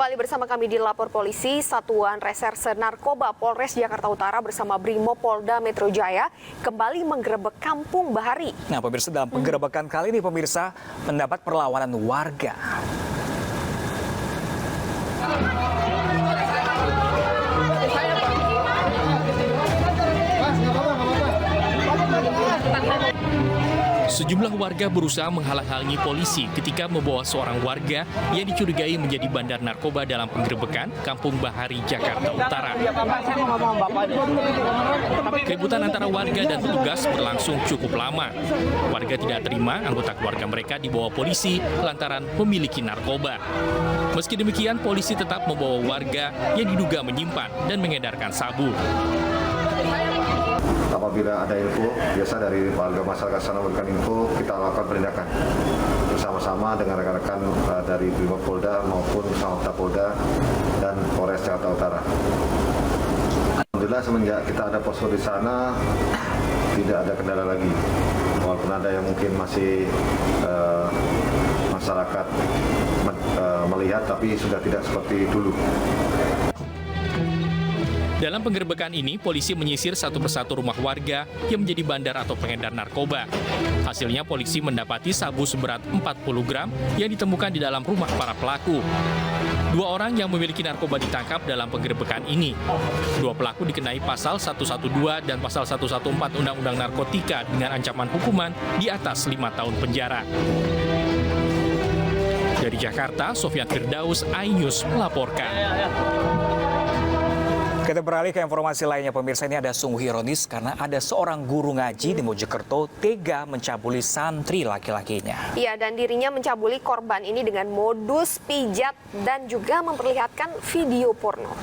Kembali bersama kami di Lapor Polisi, Satuan Reserse Narkoba Polres Jakarta Utara bersama Brimo Polda Metro Jaya kembali menggerebek Kampung Bahari. Nah, pemirsa, dalam penggerebekan kali ini pemirsa mendapat perlawanan warga. Sejumlah warga berusaha menghalang-halangi polisi ketika membawa seorang warga yang dicurigai menjadi bandar narkoba dalam penggerebekan Kampung Bahari, Jakarta Utara. Keributan antara warga dan petugas berlangsung cukup lama. Warga tidak terima anggota keluarga mereka dibawa polisi lantaran memiliki narkoba. Meski demikian, polisi tetap membawa warga yang diduga menyimpan dan mengedarkan sabu. Apabila ada info, biasa dari warga masyarakat sana memberikan info, kita lakukan penindakan bersama-sama dengan rekan-rekan dari Brimob Polda maupun Samapta Polda dan Polres Jakarta Utara. Alhamdulillah semenjak kita ada posko di sana, tidak ada kendala lagi. Walaupun ada yang mungkin masih masyarakat melihat, tapi sudah tidak seperti dulu. Dalam penggerebekan ini, polisi menyisir satu persatu rumah warga yang menjadi bandar atau pengedar narkoba. Hasilnya, polisi mendapati sabu seberat 40 gram yang ditemukan di dalam rumah para pelaku. 2 orang yang memiliki narkoba ditangkap dalam penggerebekan ini. 2 pelaku dikenai pasal 112 dan pasal 114 Undang-Undang Narkotika dengan ancaman hukuman di atas 5 tahun penjara. Dari Jakarta, Sofyan Firdaus, iNews melaporkan. Kita beralih ke informasi lainnya, pemirsa. Ini ada sungguh ironis karena ada seorang guru ngaji di Mojokerto tega mencabuli santri laki-lakinya. Iya, dan dirinya mencabuli korban ini dengan modus pijat dan juga memperlihatkan video porno.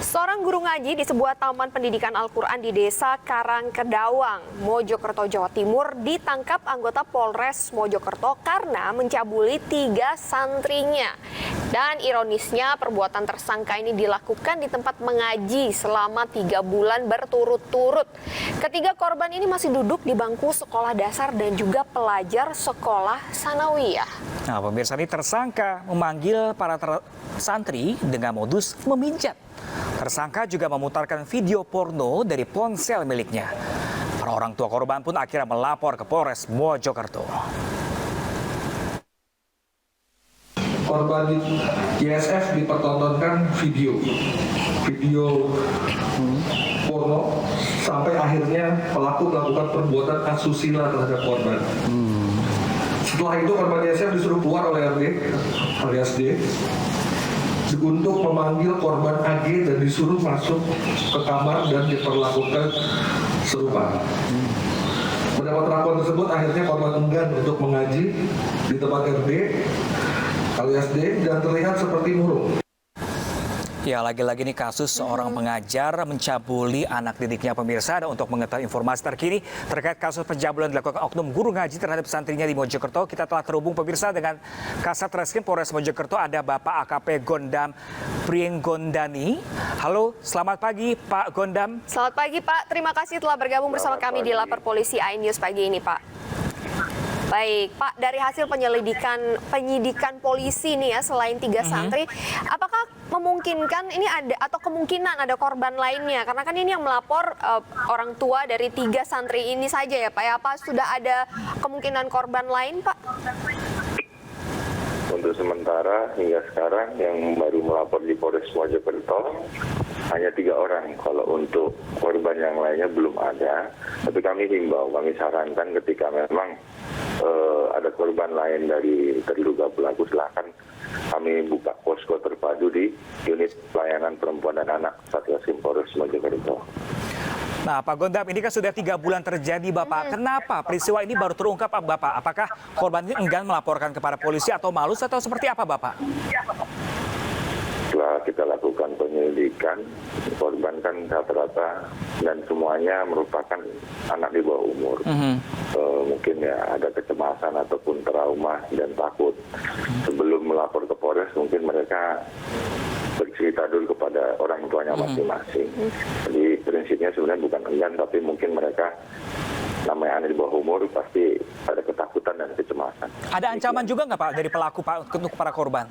Seorang guru ngaji di sebuah taman pendidikan Al-Quran di Desa Karangkedawang, Mojokerto, Jawa Timur ditangkap anggota Polres Mojokerto karena mencabuli 3 santrinya. Dan ironisnya perbuatan tersangka ini dilakukan di tempat mengaji selama 3 bulan berturut-turut. Ketiga korban ini masih duduk di bangku sekolah dasar dan juga pelajar sekolah sanawiyah. Nah, pemirsa, ini tersangka memanggil para santri dengan modus memijat. Tersangka juga memutarkan video porno dari ponsel miliknya. Para orang tua korban pun akhirnya melapor ke Polres Mojokerto. Korban ISF dipertontonkan video porno sampai akhirnya pelaku melakukan perbuatan asusila terhadap korban. Setelah itu korban ISF disuruh keluar oleh RD alias D untuk memanggil korban AG dan disuruh masuk ke kamar dan diperlakukan serupa. Mendapat perlakuan tersebut, akhirnya korban enggan untuk mengaji di tempat RD alias D dan terlihat seperti murung. Ya, lagi-lagi ini kasus seorang pengajar mencabuli anak didiknya, pemirsa. Dan untuk mengetahui informasi terkini terkait kasus pencabulan dilakukan oknum guru ngaji terhadap santrinya di Mojokerto, kita telah terhubung, pemirsa, dengan Kasat Reskrim Polres Mojokerto. Ada Bapak AKP Gondam Prienggondani. Halo, selamat pagi Pak Gondam. Selamat pagi Pak, terima kasih telah bergabung bersama kami di Lapor Polisi iNews pagi ini Pak. Baik, Pak, dari hasil penyidikan polisi nih ya, selain 3 santri, apakah memungkinkan ini ada atau kemungkinan ada korban lainnya? Karena kan ini yang melapor orang tua dari 3 santri ini saja ya Pak. Ya, apa sudah ada kemungkinan korban lain Pak? Untuk sementara hingga sekarang yang baru melapor di Polres Mojokerto hanya 3 orang. Kalau untuk korban yang lainnya belum ada. Tapi kami himbau, kami sarankan ketika memang ada korban lain dari terduga pelaku, silakan kami buka posko terpadu di unit pelayanan perempuan dan anak Satreskrim Polres Mojokerto. Nah, Pak Gondam, ini kan sudah 3 bulan terjadi, Bapak. Kenapa peristiwa ini baru terungkap, Bapak? Apakah korban ini enggan melaporkan kepada polisi atau malu atau seperti apa, Bapak? Setelah kita lakukan penyelidikan, korban kan rata-rata dan semuanya merupakan anak di bawah umur. Mungkin ya ada kecemasan ataupun trauma dan takut. Sebelum melapor ke Polres, mungkin mereka bercerita dulu kepada orang tuanya masing-masing. Jadi prinsipnya sebenarnya bukan enggan, tapi mungkin mereka namanya anak di bawah umur pasti ada ketakutan dan kecemasan. Ada ancaman juga nggak Pak dari pelaku Pak untuk para korban?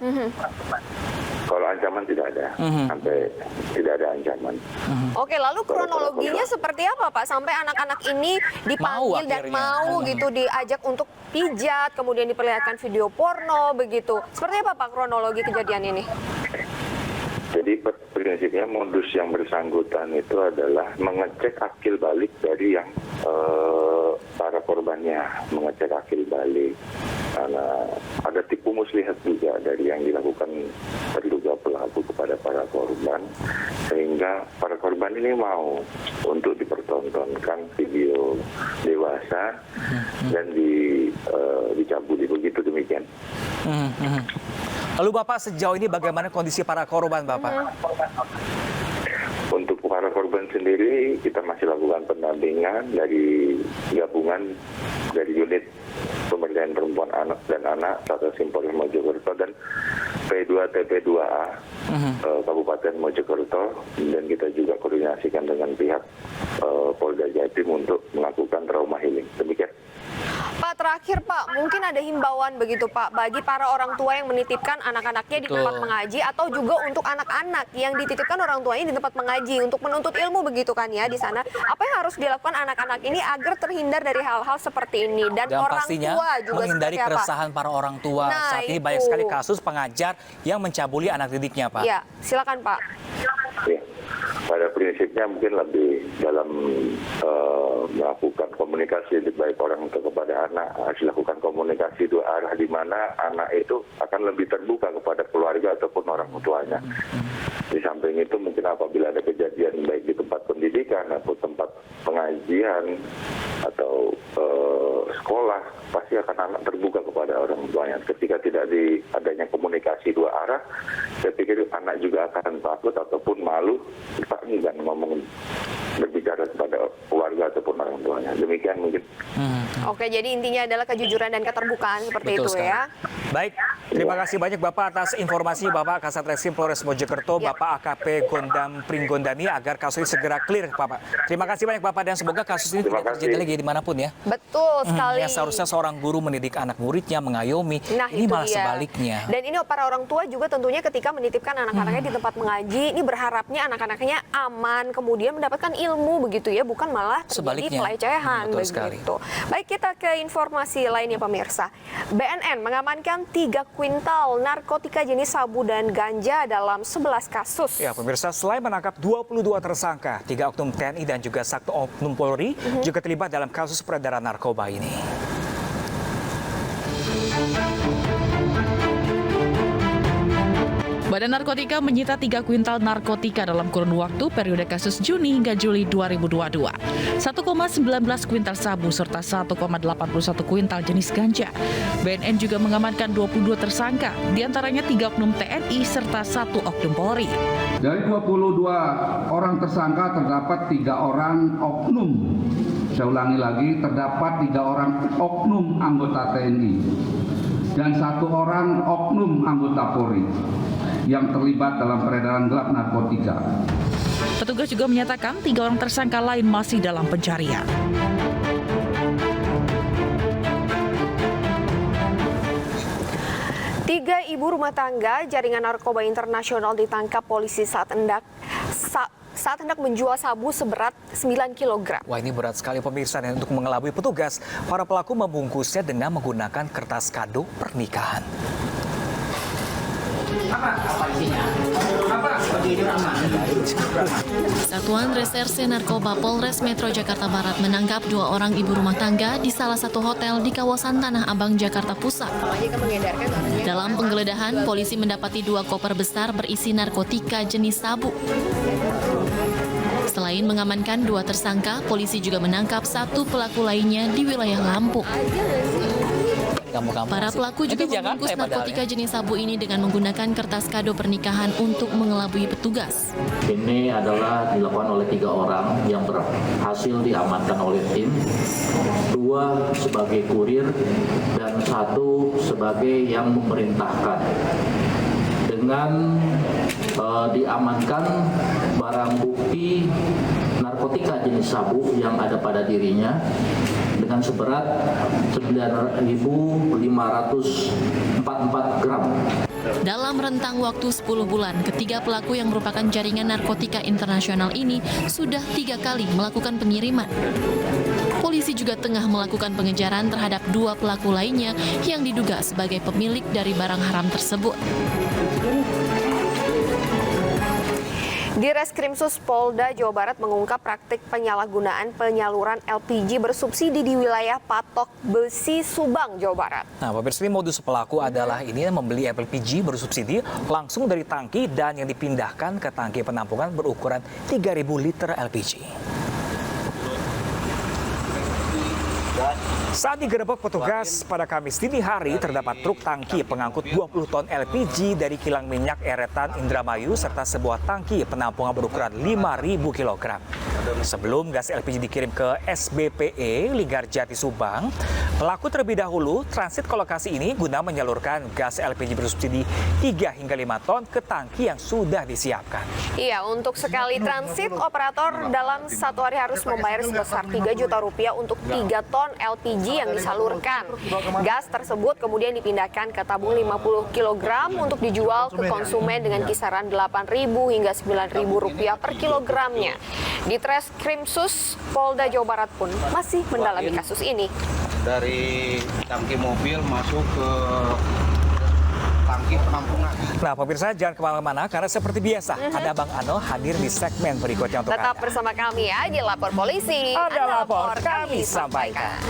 Kalau ancaman tidak ada, sampai tidak ada ancaman. Oke, lalu kronologinya seperti apa Pak? Sampai anak-anak ini dipanggil dan akhirnya. mau gitu diajak untuk pijat, kemudian diperlihatkan video porno begitu. Seperti apa Pak kronologi kejadian ini? Jadi prinsipnya modus yang bersangkutan itu adalah mengecek akil balik dari yang para korbannya, mengecek akil balik. Karena ada tipu muslihat juga dari yang dilakukan terduga pelaku kepada para korban, sehingga para korban ini mau untuk dipertontonkan video dewasa dan dicabuli, begitu demikian. Lalu Bapak sejauh ini bagaimana kondisi para korban Bapak? Untuk para korban sendiri kita masih lakukan pendampingan dari gabungan dari unit pemberdayaan perempuan anak dan anak Satreskrim Polres Mojokerto dan P2TP2A Kabupaten Mojokerto, dan kita juga koordinasikan dengan pihak Polda Jatim untuk melakukan trauma healing. Demikian. Pak, terakhir Pak, mungkin ada himbauan begitu Pak bagi para orang tua yang menitipkan anak-anaknya di tempat mengaji, atau juga untuk anak-anak yang dititipkan orang tuanya di tempat mengaji untuk menuntut ilmu begitu kan ya di sana. Apa yang harus dilakukan anak-anak ini agar terhindar dari hal-hal seperti ini, dan orang pastinya tua juga menghindari seperti apa? keresahan para orang tua. Nah, Saat ini itu. banyak sekali kasus pengajar yang mencabuli anak didiknya Pak. Ya, silakan Pak. Ya. Pada prinsipnya mungkin lebih dalam melakukan komunikasi baik orang tua kepada anak, harus dilakukan komunikasi dua arah, di mana anak itu akan lebih terbuka kepada keluarga ataupun orang tuanya. Di samping itu mungkin apabila ada kejadian baik di tempat pendidikan atau tempat pengajian atau sekolah, pasti akan anak terbuka kepada orang tuanya. Ketika tidak adanya komunikasi dua arah, saya pikir anak juga akan takut ataupun malu dan ngomong berbicara kepada keluarga ataupun orang tuanya. Demikian mungkin. Oke, jadi intinya adalah kejujuran dan keterbukaan seperti Betul itu sekali. ya. Baik, terima kasih banyak Bapak atas informasi Bapak Kasat Reskrim Polres Mojokerto, Ya. Bapak AKP Gondam Pringgondani, agar kasus ini segera clear Bapak. Terima kasih banyak Bapak, dan semoga kasus ini Terima tidak terjadi kasih. lagi dimanapun ya. Betul sekali. Ya, seharusnya seorang guru mendidik anak muridnya, mengayomi. Nah, Ini itu malah dia. sebaliknya. Dan ini para orang tua juga tentunya ketika menitipkan anak-anaknya di tempat mengaji, ini berharapnya anak-anaknya aman, kemudian mendapatkan ilmu begitu ya, bukan malah terjadi Sebaliknya. pelecehan Betul begitu. sekali. Baik, kita ke informasi lainnya pemirsa. BNN mengamankan 3 kuintal narkotika jenis sabu dan ganja dalam 11 kasus. Ya pemirsa, selain menangkap 22 tersangka, 3 oknum TNI dan juga 1 oknum Polri juga terlibat dalam kasus peredaran narkoba ini. Badan Narkotika menyita 3 kuintal narkotika dalam kurun waktu periode kasus Juni hingga Juli 2022. 1,19 kuintal sabu serta 1,81 kuintal jenis ganja. BNN juga mengamankan 22 tersangka, diantaranya 3 oknum TNI serta 1 oknum Polri. Dari 22 orang tersangka terdapat 3 orang oknum. Saya ulangi lagi, terdapat 3 orang oknum anggota TNI dan 1 orang oknum anggota Polri yang terlibat dalam peredaran gelap narkotika. Petugas juga menyatakan 3 orang tersangka lain masih dalam pencarian. Tiga ibu rumah tangga jaringan narkoba internasional ditangkap polisi saat hendak menjual sabu seberat 9 kg. Wah, ini berat sekali pemirsa, dan untuk mengelabui petugas, para pelaku membungkusnya dengan menggunakan kertas kado pernikahan. Satuan Reserse Narkoba Polres Metro Jakarta Barat menangkap 2 orang ibu rumah tangga di salah satu hotel di kawasan Tanah Abang, Jakarta Pusat. Dalam penggeledahan, polisi mendapati 2 koper besar berisi narkotika jenis sabu. Selain mengamankan 2 tersangka, polisi juga menangkap 1 pelaku lainnya di wilayah Lampung. Para pelaku juga membungkus narkotika jenis sabu ini dengan menggunakan kertas kado pernikahan untuk mengelabui petugas. Ini adalah dilakukan oleh 3 orang yang berhasil diamankan oleh tim, 2 sebagai kurir dan 1 sebagai yang memerintahkan. Dengan diamankan barang bukti narkotika jenis sabu yang ada pada dirinya dengan seberat 9.544 gram. Dalam rentang waktu 10 bulan, ketiga pelaku yang merupakan jaringan narkotika internasional ini sudah 3 kali melakukan pengiriman. Polisi juga tengah melakukan pengejaran terhadap 2 pelaku lainnya yang diduga sebagai pemilik dari barang haram tersebut. Di Reskrimsus Polda Jawa Barat mengungkap praktik penyalahgunaan penyaluran LPG bersubsidi di wilayah Patok Besi, Subang, Jawa Barat. Nah, pemirsa, modus pelaku adalah ini membeli LPG bersubsidi langsung dari tangki dan yang dipindahkan ke tangki penampungan berukuran 3.000 liter LPG. Saat digerebek petugas pada Kamis dini hari, terdapat truk tangki pengangkut 20 ton LPG dari kilang minyak Eretan Indramayu serta sebuah tangki penampungan berukuran 5.000 kg. Sebelum gas LPG dikirim ke SBPE Linggarjati Subang, pelaku terlebih dahulu transit ke lokasi ini guna menyalurkan gas LPG bersubsidi 3 hingga 5 ton ke tangki yang sudah disiapkan. Iya, untuk sekali transit, operator dalam satu hari harus membayar sebesar 3 juta rupiah untuk 3 ton LPG yang disalurkan. Gas tersebut kemudian dipindahkan ke tabung 50 kg untuk dijual ke konsumen dengan kisaran 8.000 hingga 9.000 rupiah per kilogramnya. Di Treskrimsus Polda Jawa Barat pun masih mendalami kasus ini. Dari tangki mobil masuk ke tangki penampungan. Nah, pemirsa, jangan kemana-mana karena seperti biasa ada Bang Ano hadir di segmen berikutnya untuk Tetap Anda. bersama kami ya di Lapor Polisi. Ada lapor, kami sampaikan.